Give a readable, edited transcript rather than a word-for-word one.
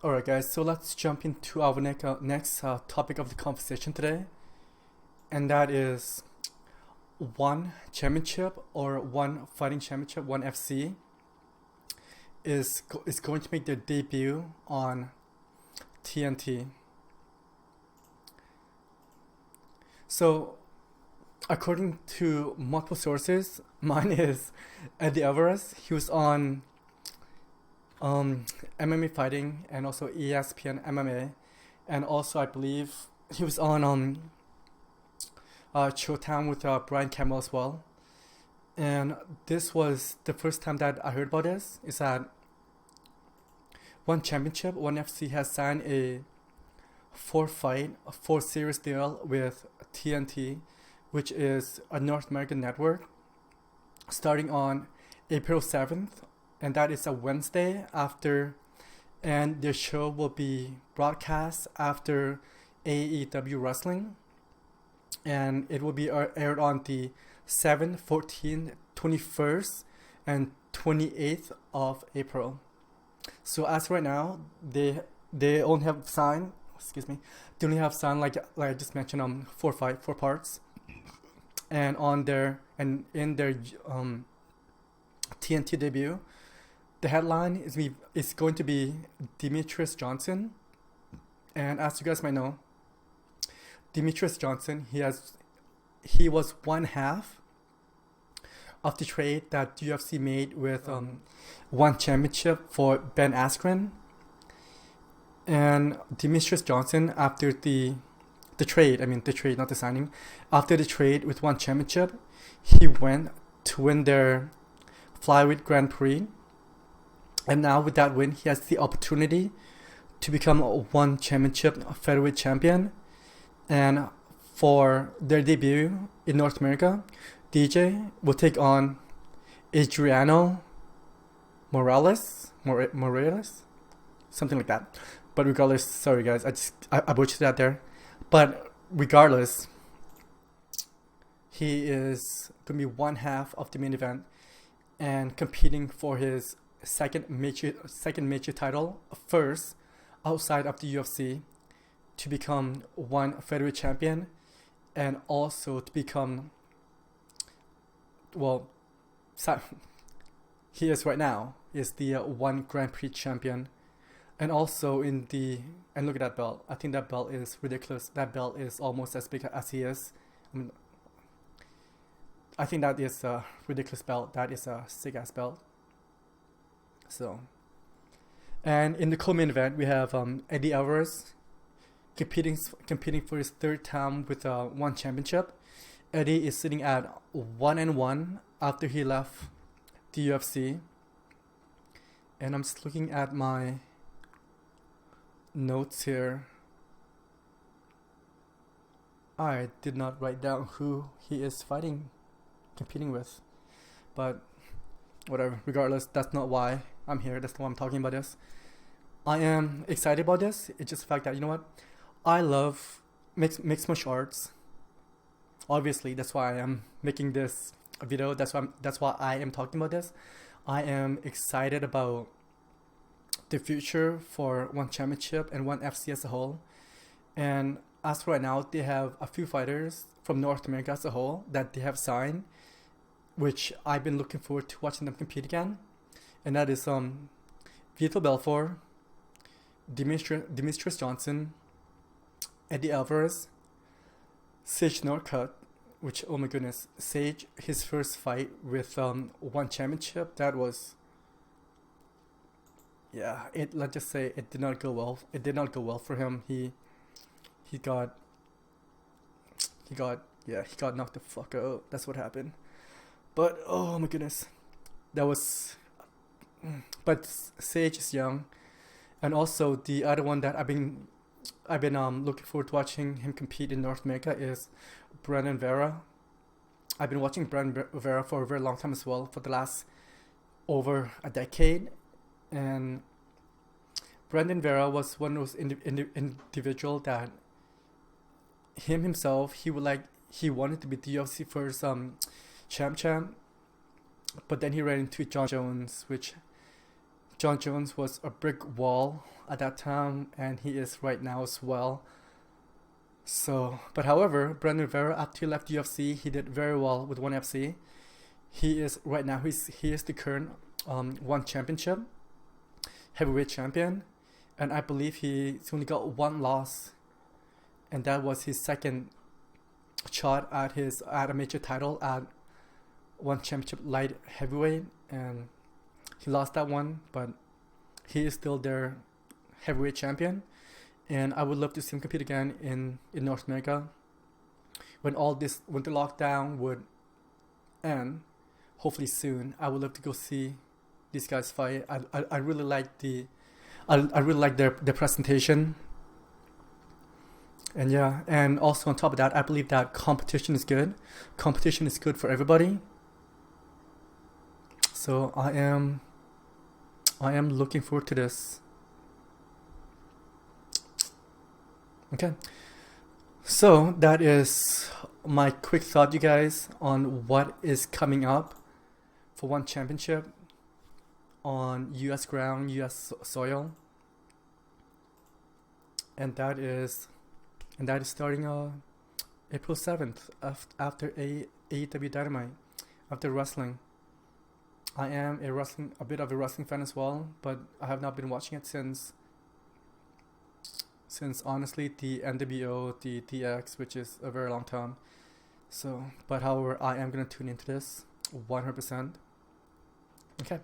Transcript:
Alright, guys, so let's jump into our next topic of the conversation today, and that is one championship or one fighting championship, one FC, is going to make their debut on TNT. So, according to multiple sources, mine is Eddie Alvarez. He was on MMA fighting and also ESPN MMA, and also I believe he was on Showtime with Brian Campbell as well. And this was the first time that I heard about this. Is that one championship, one FC has signed a four series deal with TNT, which is a North American network, starting on April 7th, and that is a Wednesday after, and the show will be broadcast after AEW Wrestling, and it will be aired on the 7th, 14th, 21st, and 28th of April. So as right now, they only have signed, excuse me, they only have signed like I just mentioned four parts, and in their TNT debut, the headline is going to be Demetrius Johnson, and as you guys might know, Demetrius Johnson he was one half of the trade that UFC made with one championship for Ben Askren, and Demetrius Johnson after the trade, not the signing, after the trade with one championship, he went to win their flyweight Grand Prix. And now with that win, he has the opportunity to become a one championship featherweight champion. And for their debut in North America, DJ will take on Adriano Morales, something like that. But regardless, sorry guys, I butchered that there. But regardless, he is gonna be one half of the main event and competing for his second major title, first outside of the UFC, to become one featherweight champion, and also to become, well, he is right now is the one Grand Prix champion, and also and look at that belt. I think that belt is ridiculous. That belt is almost as big as he is. I think that is a ridiculous belt. That is a sick ass belt. So, and in the co-main event, we have Eddie Alvarez competing for his third time with one championship. Eddie is sitting at 1-1 after he left the UFC. And I'm just looking at my notes here. I did not write down who he is competing with, but whatever. Regardless, that's not why I'm here. That's not why I'm talking about this. I am excited about this. It's just the fact that, you know what, I love mixed martial arts. Obviously, that's why I am making this video. That's why I am talking about this. I am excited about the future for one championship and one FC as a whole. And as for right now, they have a few fighters from North America as a whole that they have signed, which I've been looking forward to watching them compete again. And that is Vitor Belfort, Demetrius Johnson, Eddie Alvarez, Sage Northcutt, which, oh my goodness, Sage, his first fight with one championship, that was, yeah, let's just say it did not go well. It did not go well for him. He got knocked the fuck out. That's what happened. But oh my goodness, that was. But Sage is young, and also the other one that I've been looking forward to watching him compete in North America is Brandon Vera. I've been watching Brandon Vera for a very long time as well, for the last over a decade, and Brandon Vera was one of those individual that himself, he wanted to be the UFC first champ, but then he ran into John Jones, which John Jones was a brick wall at that time, and he is right now as well. So, but however, Brandon Vera, after he left UFC, he did very well with ONE FC. He is right now. He is the current ONE Championship heavyweight champion, and I believe he's only got one loss, and that was his second shot at a major title at ONE Championship light heavyweight, and he lost that one, but he is still their heavyweight champion, and I would love to see him compete again in North America when the lockdown would end, hopefully soon. I would love to go see these guys fight. I really like I really like their presentation. And yeah, and also on top of that, I believe that competition is good. Competition is good for everybody. So I am looking forward to this. Okay. So that is my quick thought, you guys, on what is coming up for ONE Championship on US ground, US soil. And that is starting April 7th after AEW Dynamite, after wrestling. I am a bit of a wrestling fan as well, but I have not been watching it since honestly the NWO, the DX, which is a very long time. So, but however, I am gonna tune into this 100%. Okay.